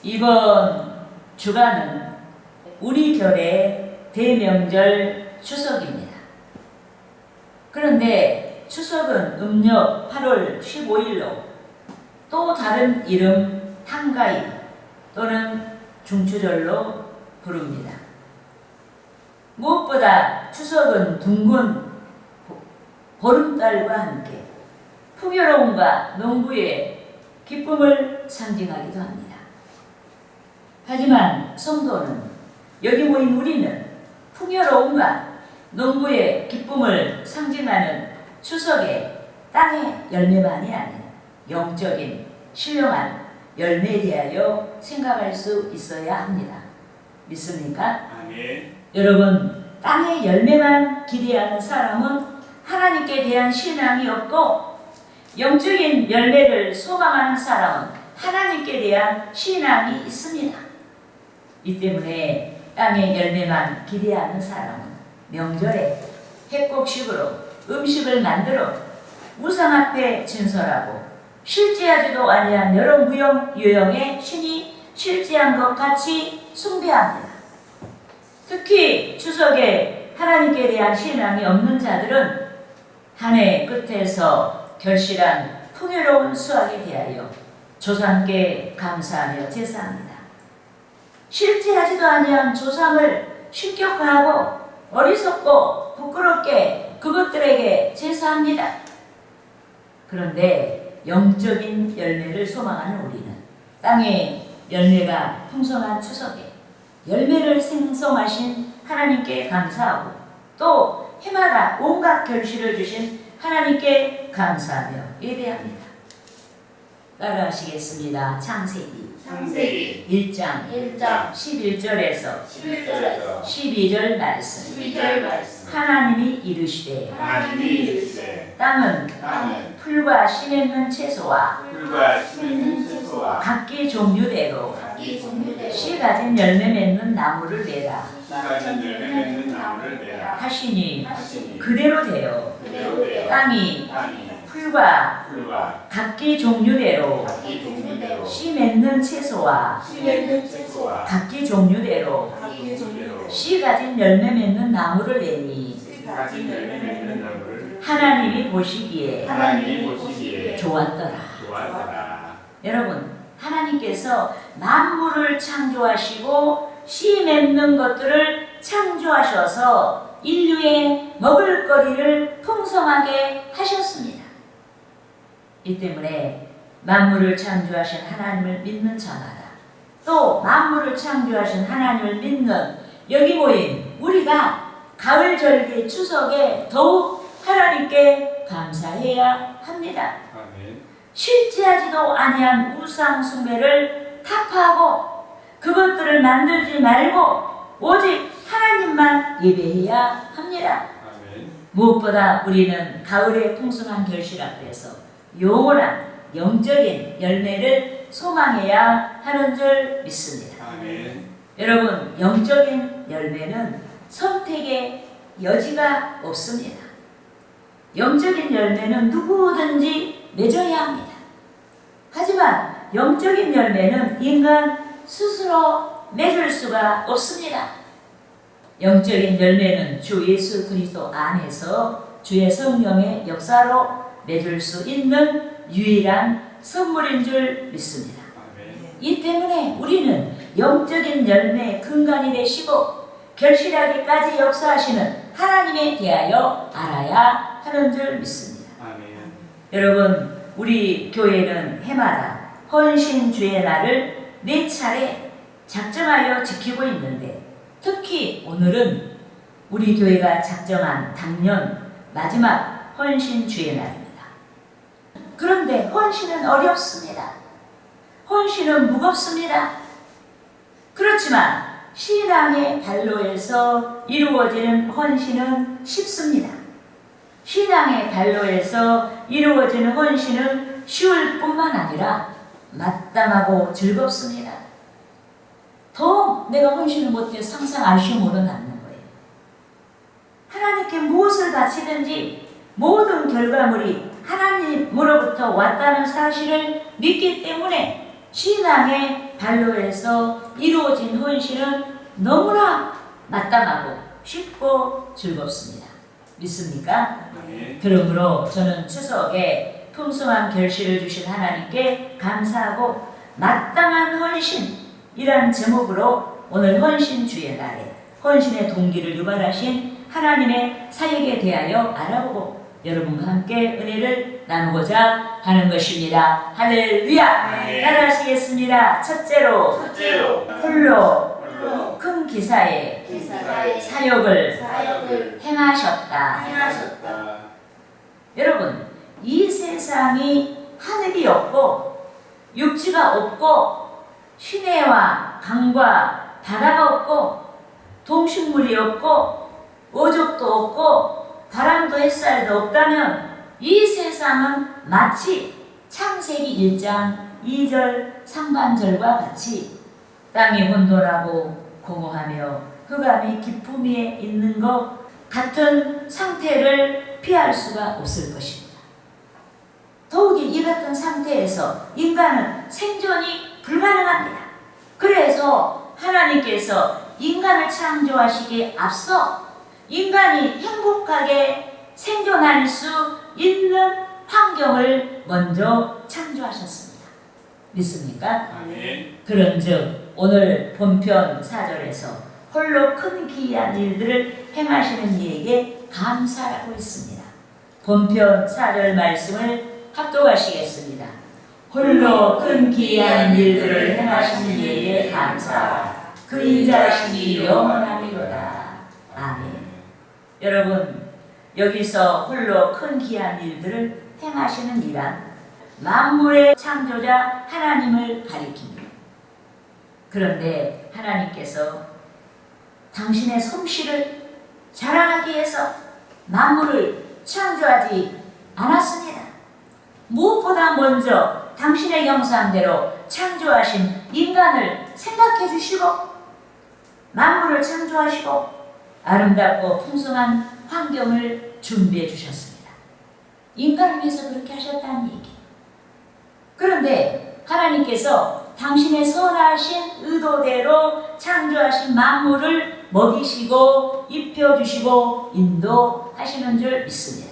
이번 주간은 우리 교회의 대명절 추석입니다. 그런데 추석은 음력 8월 15일로 또 다른 이름 한가위 또는 중추절로 부릅니다. 무엇보다 추석은 둥근 보름달과 함께 풍요로움과 농부의 기쁨을 상징하기도 합니다. 하지만 성도는 여기 모인 우리는 풍요로움과 농부의 기쁨을 상징하는 추석의 땅의 열매만이 아닌 영적인 신령한 열매에 대하여 생각할 수 있어야 합니다. 믿습니까? 아멘. 여러분, 땅의 열매만 기대하는 사람은 하나님께 대한 신앙이 없고, 영적인 열매를 소망하는 사람은 하나님께 대한 신앙이 있습니다. 이 때문에 땅의 열매만 기대하는 사람은 명절에 회곡식으로 음식을 만들어 우상 앞에 진설하고 실제하지도 아니한 여러 무형 유형의 신이 실제한 것 같이 숭배합니다. 특히 추석에 하나님께 대한 신앙이 없는 자들은 한 해 끝에서 결실한 풍요로운 수확에 대하여 조상께 감사하며 제사합니다. 실제하지도 아니한 조상을 신격화하고 어리석고 부끄럽게 그것들에게 제사합니다. 그런데 영적인 열매를 소망하는 우리는 땅의 열매가 풍성한 추석에 열매를 생성하신 하나님께 감사하고 또 해마다 온갖 결실을 주신 하나님께 감사하며 예배합니다. 따라하시겠습니다. 창세기 1장 11절에서 12절 말씀. 하나님이 이르시되 땅은 풀과 씨 맺는 채소와 각기 종류대로 씨 가진 열매 맺는 나무를 내라 하시니 그대로 되어 땅이 풀과 각기 종류대로 씨 맺는 채소와 각기 종류대로 씨 가진 열매 맺는 나무를 내니 하나님이 보시기에 좋았더라. 여러분, 하나님께서 만물을 창조하시고 씨 맺는 것들을 창조하셔서 인류의 먹을거리를 풍성하게 하셨습니다. 이 때문에 만물을 창조하신 하나님을 믿는 자마다 또 만물을 창조하신 하나님을 믿는 여기 모인 우리가 가을절기 추석에 더욱 하나님께 감사해야 합니다. 실제하지도 아니한 우상 숭배를 타파하고 그것들을 만들지 말고 오직 하나님만 예배해야 합니다. 무엇보다 우리는 가을의 풍성한 결실 앞에서 영원한 영적인 열매를 소망해야 하는 줄 믿습니다. 여러분, 영적인 열매는 선택의 여지가 없습니다. 영적인 열매는 누구든지 맺어야 합니다. 하지만 영적인 열매는 인간 스스로 맺을 수가 없습니다. 영적인 열매는 주 예수 그리스도 안에서 주의 성령의 역사로 맺을 수 있는 유일한 선물인 줄 믿습니다. 이 때문에 우리는 영적인 열매의 근간이 되시고 결실하기까지 역사하시는 하나님에 대하여 알아야 하는 줄 믿습니다. 여러분, 우리 교회는 해마다 헌신주의 날을 4차례 작정하여 지키고 있는데 특히 오늘은 우리 교회가 작정한 당년 마지막 헌신주의 날입니다. 그런데 헌신은 어렵습니다. 헌신은 무겁습니다. 그렇지만 신앙의 발로에서 이루어지는 헌신은 쉽습니다. 신앙의 발로에서 이루어지는 헌신은 쉬울 뿐만 아니라 마땅하고 즐겁습니다. 더 내가 헌신을 못해 상상 아쉬움으로 남는 거예요. 하나님께 무엇을 바치든지 모든 결과물이 하나님으로부터 왔다는 사실을 믿기 때문에 신앙의 발로에서 이루어진 헌신은 너무나 마땅하고 쉽고 즐겁습니다. 믿습니까? 그러므로 저는 추석에 풍성한 결실을 주신 하나님께 감사하고 마땅한 헌신이란 제목으로 오늘 헌신주의 날에 헌신의 동기를 유발하신 하나님의 사역에 대하여 알아보고 여러분과 함께 은혜를 나누고자 하는 것입니다. 할렐루야! 따라하시겠습니다. 첫째로 홀로 큰 기사의 사역을 행하셨다. 여러분, 이 세상이 하늘이 없고 육지가 없고 시내와 강과 바다가 없고 동식물이 없고 어족도 없고 바람도 햇살도 없다면 이 세상은 마치 창세기 1장 2절 상반절과 같이 땅이 혼돈하고 공허하며 흑암이 깊음 위에 있는 것 같은 상태를 피할 수가 없을 것입니다. 더욱이 이 같은 상태에서 인간은 생존이 불가능합니다. 그래서 하나님께서 인간을 창조하시기에 앞서 인간이 행복하게 생존할 수 있는 환경을 먼저 창조하셨습니다. 믿습니까? 그런즉 오늘 본편 4절에서 홀로 큰 기이한 일들을 행하시는 이에게 감사라고 했습니다. 본편 4절 말씀을 합독하시겠습니다. 홀로 큰 기이한 일들을 행하시는 이에게 감사. 그 인자하심이 영원하리로다. 아멘. 여러분, 여기서 홀로 큰 기이한 일들을 행하시는 이란 만물의 창조자 하나님을 가리킵니다. 그런데 하나님께서 당신의 솜씨를 자랑하기 위해서 만물을 창조하지 않았습니다. 무엇보다 먼저 당신의 형상대로 창조하신 인간을 생각해 주시고 만물을 창조하시고 아름답고 풍성한 환경을 준비해 주셨습니다. 인간을 위해서 그렇게 하셨다는 얘기. 그런데 하나님께서 당신의 선하신 의도대로 창조하신 만물을 먹이시고 입혀주시고 인도하시는 줄 믿습니다.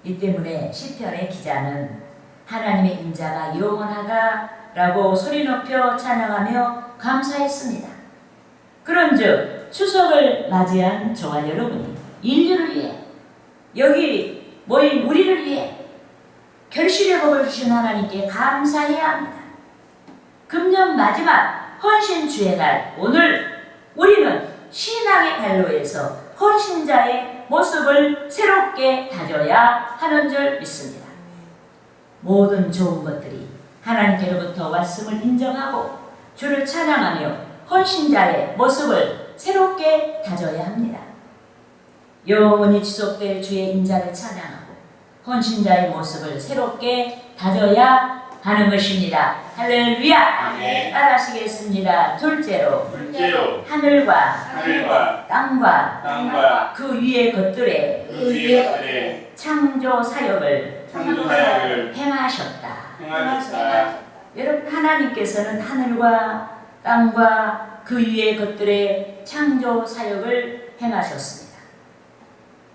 이 때문에 시편의 기자는 하나님의 인자가 영원하다라고 소리 높여 찬양하며 감사했습니다. 그런즉 추석을 맞이한 저와 여러분이 인류를 위해 여기 모인 우리를 위해 결실의 복을 주신 하나님께 감사해야 합니다. 금년 마지막 헌신주의 날 오늘 우리는 신앙의 발로에서 헌신자의 모습을 새롭게 다져야 하는 줄 믿습니다. 모든 좋은 것들이 하나님께로부터 왔음을 인정하고 주를 찬양하며 헌신자의 모습을 새롭게 다져야 합니다. 영원히 지속될 주의 인자를 찬양하고 헌신자의 모습을 새롭게 다져야 하는 것입니다. 할렐루야! 따라하시겠습니다. 둘째로 하늘과 땅과 그 위의 것들에 창조 사역을 행하셨다. 여러분, 하나님께서는 하늘과 땅과 그 위의 것들의 창조 사역을 행하셨습니다.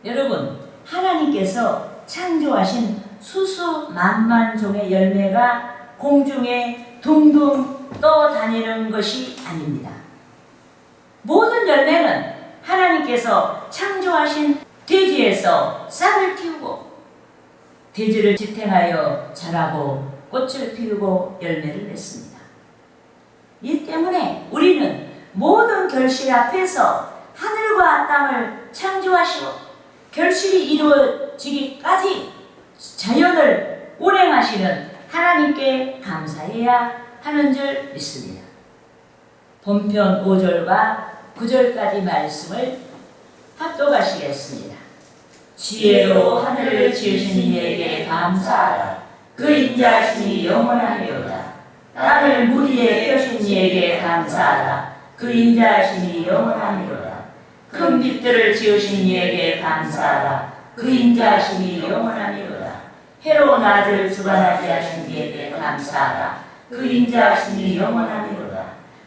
여러분, 하나님께서 창조하신 수수만만 종의 열매가 공중에 둥둥 떠다니는 것이 아닙니다. 모든 열매는 하나님께서 창조하신 대지에서 싹을 틔우고 대지를 지탱하여 자라고 꽃을 피우고 열매를 맺습니다. 이 때문에 우리는 모든 결실 앞에서 하늘과 땅을 창조하시고 결실이 이루어지기까지 자연을 운행하시는 하나님께 감사해야 하는 줄 믿습니다. 본편 5절과 9절까지 말씀을 합독하시겠습니다. 지혜로 하늘을 지으신 이에게 감사하라. 그 인자하심이 영원하리로다. 땅을 물 위에 펴신 이에게 감사하라. 그 인자하심이 영원하리로다. 큰 빛들을 지으신 이에게 감사하라. 그 인자하심이 영원하리로다. 해로 낮을 주관하게 하신 이에게 감사하라. 그 인자하심이 영원하미로다.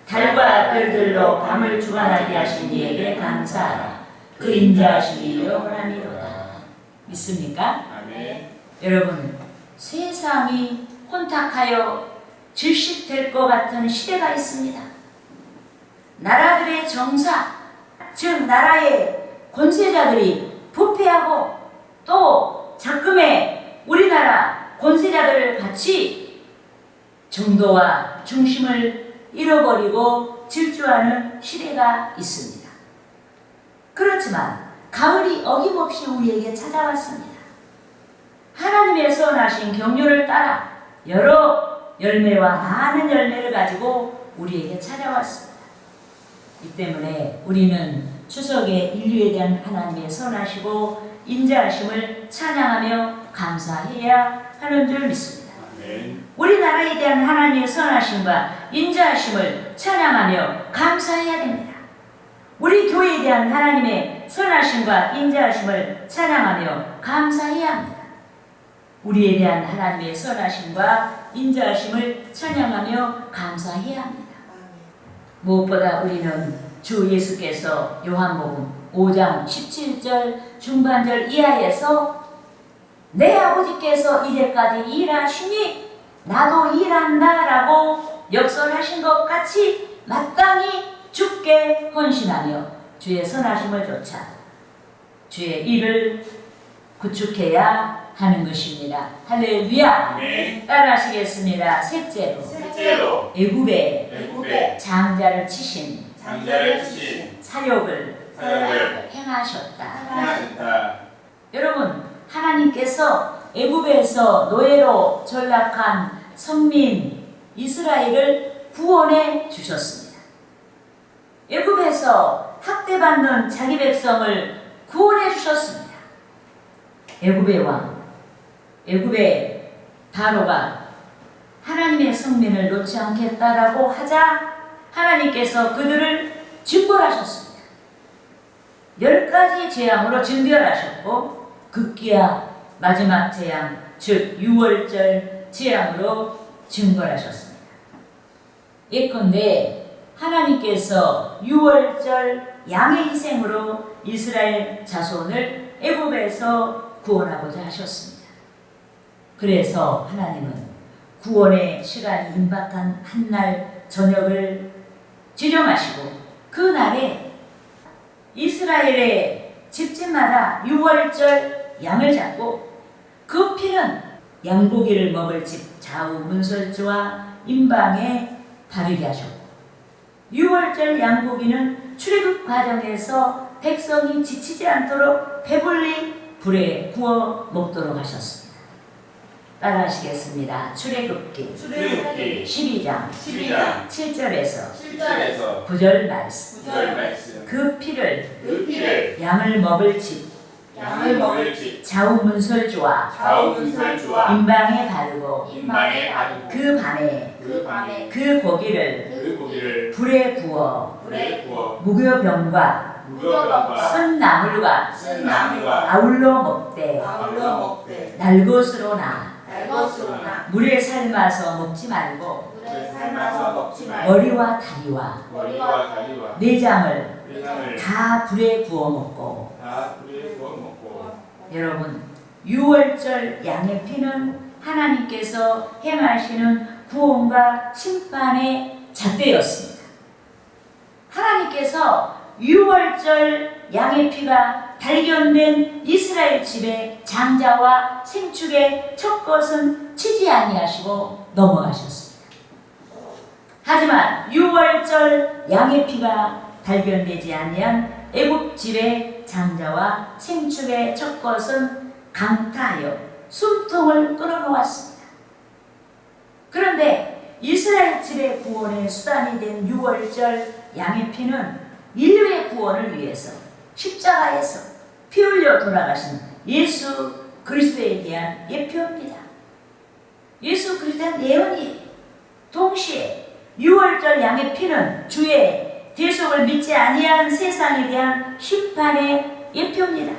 달과 별들로 밤을 주관하게 하신 이에게 감사하라. 그 인자하심이 영원하미로다. 믿습니까? 아멘. 여러분, 세상이 혼탁하여 질식될 것 같은 시대가 있습니다. 나라들의 정사, 즉 나라의 권세자들이 부패하고 또 작금의 우리나라 권세자들을 같이 정도와 중심을 잃어버리고 질주하는 시대가 있습니다. 그렇지만 가을이 어김없이 우리에게 찾아왔습니다. 하나님의 선하신 경륜을 따라 여러 열매와 많은 열매를 가지고 우리에게 찾아왔습니다. 이 때문에 우리는 추석에 인류에 대한 하나님의 선하시고 인자하심을 찬양하며 감사해야 하는 줄 믿습니다. 아멘. 우리나라에 대한 하나님의 선하심과 인자하심을 찬양하며 감사해야 됩니다. 우리 교회에 대한 하나님의 선하심과 인자하심을 찬양하며 감사해야 합니다. 우리에 대한 하나님의 선하심과 인자하심을 찬양하며 감사해야 합니다. 무엇보다 우리는 주 예수께서 요한복음 5장 17절 중반절 이하에서 내 아버지께서 이제까지 일하시니 나도 일한다 라고 역설하신 것 같이 마땅히 주께 헌신하며 주의 선하심을 쫓아 주의 일을 구축해야 하는 것입니다. 할렐루야. 아멘. 따라하시겠습니다. 셋째로 셋째로 애굽에 장자를 치신 장자를 치신 사역을 사역을 행하셨다. 행하셨다. 여러분, 하나님께서 애굽에서 노예로 전락한 선민 이스라엘을 구원해 주셨습니다. 애굽에서 학대받는 자기 백성을 구원해 주셨습니다. 애굽의 왕, 애굽의 바로가 하나님의 성민을 놓지 않겠다라고 하자 하나님께서 그들을 징벌하셨습니다. 10가지 재앙으로 징벌하셨고 급기야 마지막 재앙, 즉 6월절 재앙으로 징벌하셨습니다. 예컨대 하나님께서 6월절 양의 희생으로 이스라엘 자손을 애굽에서 구원하고자 하셨습니다. 그래서 하나님은 구원의 시간이 임박한 한날 저녁을 지정하시고 그 날에 이스라엘의 집집마다 6월절 양을 잡고 그 피는 양고기를 먹을 집 좌우 문설주와 임방에 바르게 하셨고 6월절 양고기는 출애굽 과정에서 백성이 지치지 않도록 배불리 불에 구워 먹도록 하셨습니다. 따라하시겠습니다. 출애굽기 12장 7절에서 9절 말씀. 그 피를 양을 먹을 집 좌우 문설주와 임방에 바르고 그 밤에 그 고기를 불에 구워 무교병과 쓴 나물과 아울러 먹되 날것으로나 물에 삶아서 먹지 말고 머리와 다리와 내장을 다 불에 구워 먹고 여러분 6월절 양의 피는 하나님께서 행하시는 구원과 심판의 잣대였습니다. 하나님께서 6월절 양의 피가 발견된 이스라엘 집의 장자와 생축의 첫 것은 치지 아니하시고 넘어가셨습니다. 하지만 6월절 양의 피가 발견되지 아니한 애굽 집의 장자와 생축의 첫 것은 강타하여 숨통을 끊어놓았습니다. 그런데 이스라엘 집의 구원의 수단이 된 6월절 양의 피는 인류의 구원을 위해서 십자가에서 피 흘려 돌아가신 예수 그리스도에 대한 예표입니다. 예수 그리스도에 대한 예언이 동시에 6월절 양의 피는 주의 대속을 믿지 아니한 세상에 대한 심판의 예표입니다.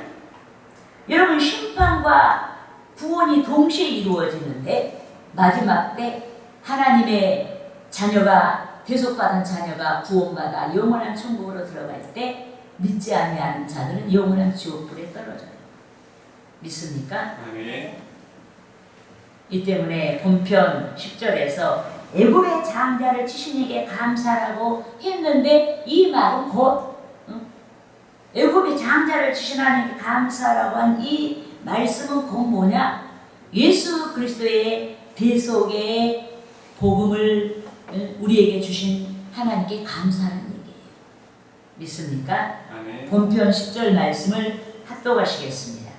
여러분, 심판과 구원이 동시에 이루어지는데 마지막 때 하나님의 자녀가 대속받은 자녀가 구원받아 영원한 천국으로 들어갈 때 믿지 아니하는 자들은 영원한 지옥불에 떨어져요. 믿습니까? 아멘. 이 때문에 본편 10절에서 애굽의 장자를 치신 이에게 감사라고 했는데 이 말은 곧 애굽의 장자를 치신 하나님께 감사라고 한 이 말씀은 곧 뭐냐? 예수 그리스도의 대속의 복음을 우리에게 주신 하나님께 감사하는 얘기예요. 믿습니까? 아멘. 본편 10절 말씀을 합독하시겠습니다.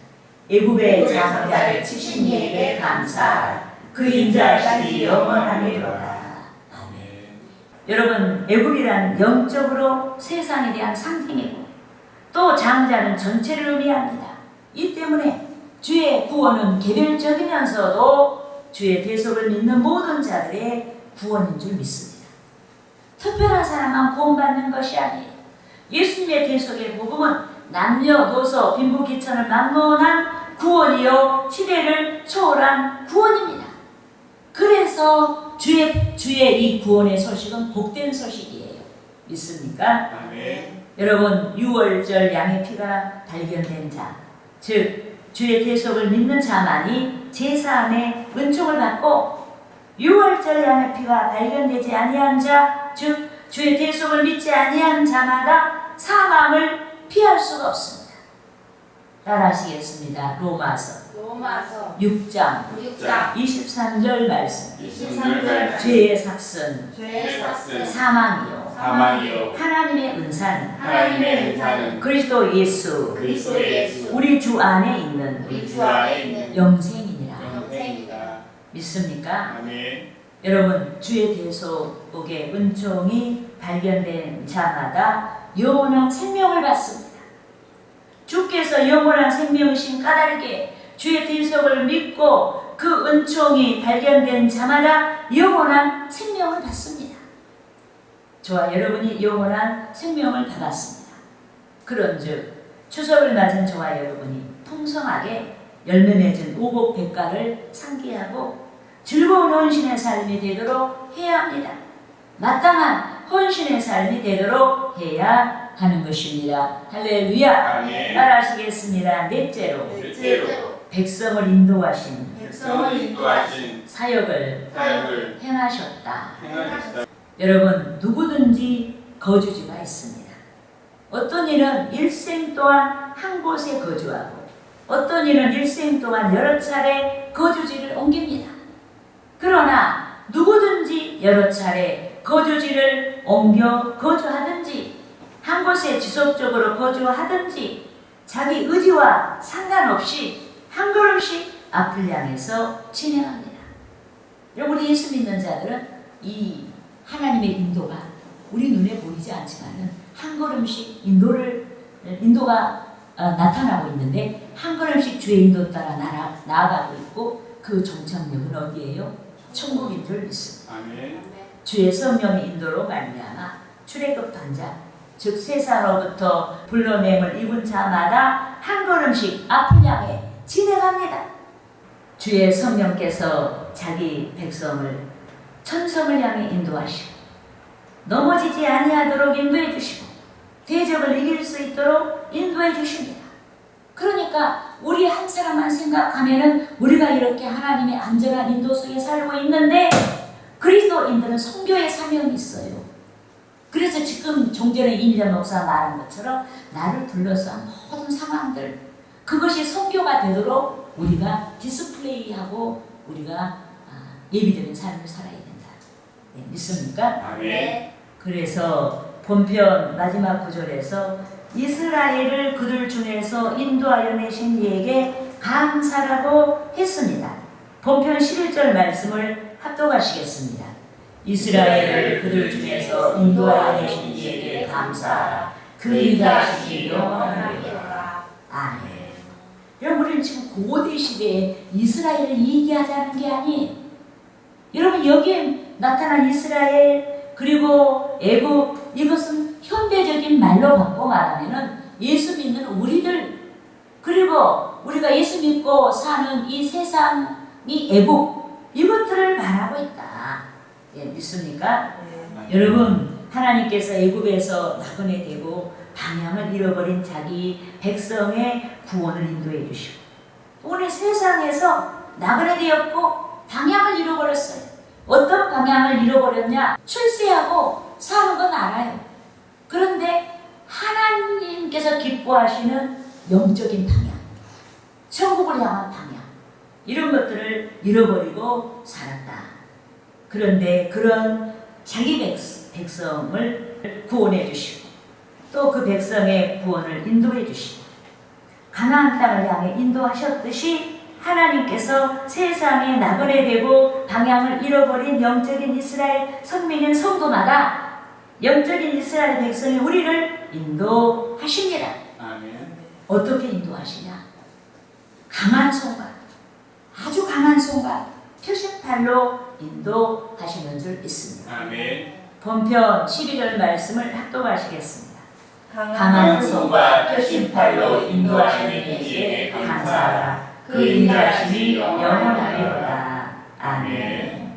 애굽의 장자를 치신 이에게 감사하라. 그 인자까지 영원하리로다. 아멘. 여러분, 애굽이란 영적으로 세상에 대한 상징이고 또 장자는 전체를 의미합니다. 이 때문에 주의 구원은 개별적이면서도 주의 대속을 믿는 모든 자들의 구원인 줄 믿습니다. 특별한 사람만 구원받는 것이 아니에요. 예수님의 대속의 복음은 남녀노소 빈부귀천을 막론한 구원이요 시대를 초월한 구원입니다. 그래서 주의 이 구원의 소식은 복된 소식이에요. 믿습니까? 아멘. 여러분, 6월절 양의 피가 발견된 자, 즉 주의 대속을 믿는 자만이 제사함의 은총을 받고 6월절 양의 피가 발견되지 아니한 자, 즉 주의 대속을 믿지 아니한 자마다 사망을 피할 수가 없습니다. 따라하시겠습니다. 로마서 6장 23절 말씀. 23절 죄의 삭슨 죄의 삭슨 사망이요 사망이요 하나님의 은사는 하나님의 은사는 그리스도 예수 그리스도 예수 우리 주 안에 있는 우리 주 안에 있는 영생이니라. 영생이다. 믿습니까? 아멘. 여러분, 주의 대속의 은총이 발견된 자마다 영원한 생명을 받습니다. 주께서 영원한 생명이신 까닭에 주의 대속을 믿고 그 은총이 발견된 자마다 영원한 생명을 받습니다. 저와 여러분이 영원한 생명을 받았습니다. 그런즉 추석을 맞은 저와 여러분이 풍성하게 열매 맺은 오곡백과를 상기하고 즐거운 헌신의 삶이 되도록 해야 합니다. 마땅한 헌신의 삶이 되도록 해야 하는 것입니다. 할렐루야. 아멘. 따라하시겠습니다. 넷째로 넷째로 백성을 인도하신 백성을 인도하신 사역을 사역을 행하셨다. 행하셨다. 여러분, 누구든지 거주지가 있습니다. 어떤 이는 일생 동안 한 곳에 거주하고 어떤 이는 일생 동안 여러 차례 거주지를 옮깁니다. 그러나 누구든지 여러 차례 거주지를 옮겨 거주하든지 한 곳에 지속적으로 거주하든지 자기 의지와 상관없이 한 걸음씩 앞을 향해서 진행합니다. 여러분, 우리 예수 믿는 자들은 이 하나님의 인도가 우리 눈에 보이지 않지만은 한 걸음씩 인도가 나타나고 있는데 한 걸음씩 주의 인도 따라 나아가고 있고 그 종착역은 어디예요? 천국인 줄 믿습니다. 아멘. 주의 성령의 인도로 말미암아 출애굽한 자, 즉 세상으로부터 불러냄을 입은 자마다 한 걸음씩 앞을 향해 진행합니다. 주의 성령께서 자기 백성을 천성을 향해 인도하시고 넘어지지 아니하도록 인도해 주시고 대적을 이길 수 있도록 인도해 주십니다. 그러니까 우리 한 사람만 생각하면은 우리가 이렇게 하나님의 안전한 인도 속에 살고 있는데 그리스도인들은 선교의 사명이 있어요. 그래서 지금 종전에 이미자 목사가 말한 것처럼 나를 둘러싼 모든 상황들 그것이 선교가 되도록 우리가 디스플레이하고 우리가 예비적인 삶을 살아야 된다. 네, 믿습니까? 아멘. 그래서 본편 마지막 구절에서 이스라엘을 그들 중에서 인도하여 내신 이에게 감사라고 했습니다. 본편 11절 말씀을 합독하시겠습니다. 이스라엘을 그들 중에서 인도하여 내신 이에게 감사하라. 그 인도하시기 영원하리로다. 아멘. 여러분, 우리는 지금 고대 시대에 이스라엘을 얘기하자는 게 아니에요. 여러분, 여기에 나타난 이스라엘 그리고 애굽 이것은 현대적인 말로 바꿔 말하면은 예수 믿는 우리들 그리고 우리가 예수 믿고 사는 이 세상이 애국 이것들을 말하고 있다. 믿습니까? 여러분, 하나님께서 애굽에서 나그네되고 방향을 잃어버린 자기 백성의 구원을 인도해 주시고, 오늘 세상에서 나그네되었고 방향을 잃어버렸어요. 어떤 방향을 잃어버렸냐? 출세하고 사는 건 알아요. 그런데 하나님께서 기뻐하시는 영적인 방향, 천국을 향한 방향, 이런 것들을 잃어버리고 살았다. 그런데 그런 자기 백성을 구원해 주시고, 또 그 백성의 구원을 인도해 주시고, 가나안 땅을 향해 인도하셨듯이 하나님께서 세상에 나그네되고 방향을 잃어버린 영적인 이스라엘 선민인 성도마다, 영적인 이스라엘 백성이 우리를 인도하십니다. 아멘. 어떻게 인도하시냐? 강한 손과, 아주 강한 손과 표식팔로 인도하시는 줄 믿습니다. 아멘. 본편 12절 말씀을 합독하시겠습니다. 강한 손과 표심팔로 인도하시는 이에게 감사하라. 그 인도하심이 영원하리로다. 아멘.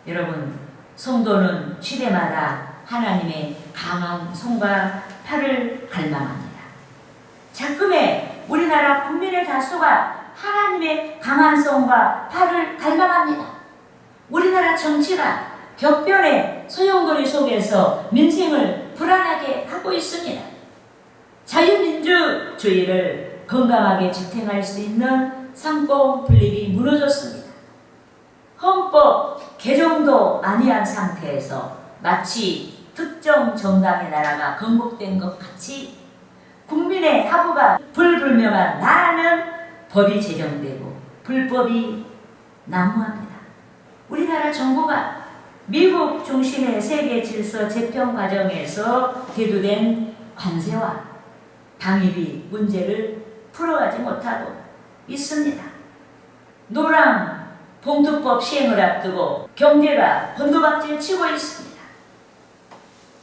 여러분, 성도는 시대마다 하나님의 강한 손과 팔을 갈망합니다. 자금의 우리나라 국민의 다수가 하나님의 강한 손과 팔을 갈망합니다. 우리나라 정치가 격변의 소용돌이 속에서 민생을 불안하게 하고 있습니다. 자유민주주의를 건강하게 지탱할 수 있는 상권 분립이 무너졌습니다. 헌법 개정도 아니한 상태에서 마치 특정 정당의 나라가 건국된 것 같이 국민의 하부가 불분명한 나라는 법이 제정되고 불법이 난무합니다. 우리나라 정부가 미국 중심의 세계 질서 재평 과정에서 계도된 관세와 방위비 문제를 풀어가지 못하고 있습니다. 노랑 봉투법 시행을 앞두고 경제가 곤두박질 치고 있습니다.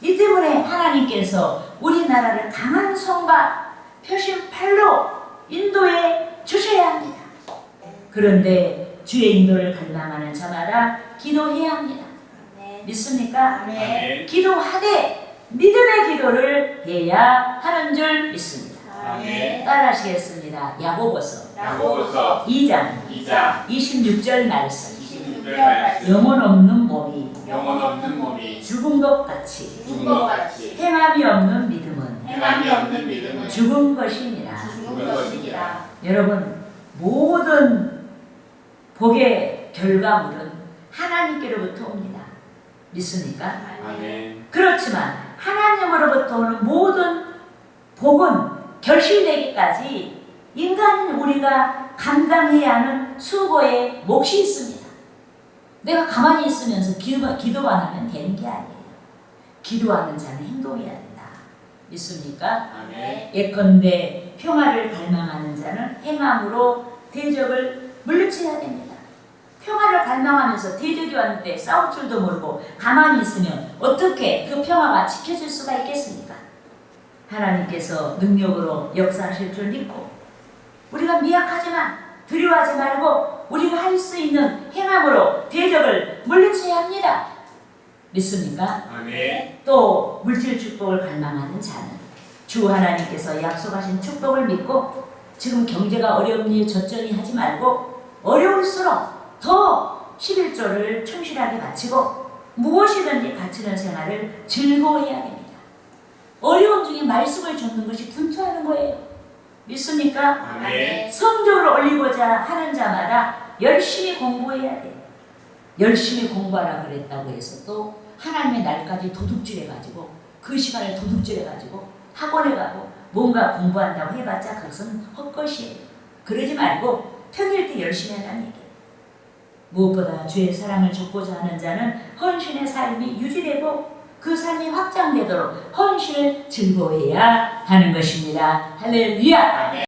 이 때문에 하나님께서 우리나라를 강한 손과 표심팔로 인도해 주셔야 합니다. 그런데 주의 인도를 갈망하는 자마다 기도해야 합니다. 믿습니까? 아멘. 기도하되 믿음의 기도를 해야 하는 줄 믿습니다. 아멘. 따라하시겠습니다. 야고보서 야고보서 2장 2장 26절 말씀. 26절 말씀. 영혼 없는 몸이 영혼 없는 몸이 죽은 것 같이 죽은 것 같이 행함이 없는 믿음은 행함이 없는 믿음은 죽은 것이니라. 죽은 것이니라. 여러분, 모든 복의 결과물은 하나님께로부터 옵니다. 믿습니까? 아멘. 그렇지만 하나님으로부터 오는 모든 복은 결실되기까지 인간인 우리가 감당해야 하는 수고의 몫이 있습니다. 내가 가만히 있으면서 기도만 하면 되는 게 아니에요. 기도하는 자는 행동해야 된다. 믿습니까? 아멘. 예컨대 평화를 갈망하는 자는 행함으로 대적을 물리쳐야 됩니다. 평화를 갈망하면서 대적이 왔는데 싸울 줄도 모르고 가만히 있으면 어떻게 그 평화가 지켜질 수가 있겠습니까? 하나님께서 능력으로 역사하실 줄 믿고, 우리가 미약하지만 두려워하지 말고 우리가 할 수 있는 행함으로 대적을 물리쳐야 합니다. 믿습니까? 아멘. 또 물질 축복을 갈망하는 자는 주 하나님께서 약속하신 축복을 믿고, 지금 경제가 어렵니 저쩌니 하지 말고 어려울수록 더 11조를 충실하게 바치고 무엇이든지 바치는 생활을 즐거워해야 됩니다. 어려움 중에 말씀을 줬는 것이 분투하는 거예요. 믿습니까? 아멘. 성적을 올리고자 하는 자마다 열심히 공부해야 돼요. 열심히 공부하라 그랬다고 해서 또 하나님의 날까지 도둑질해가지고 그 시간을 도둑질해가지고 학원에 가고 뭔가 공부한다고 해봤자 그것은 헛것이에요. 그러지 말고 평일 때 열심히 하라는 얘기예요. 무엇보다 주의 사랑을 줬고자 하는 자는 헌신의 삶이 유지되고 그 삶이 확장되도록 헌신을 즐거워해야 하는 것입니다. 할렐루야! 아멘.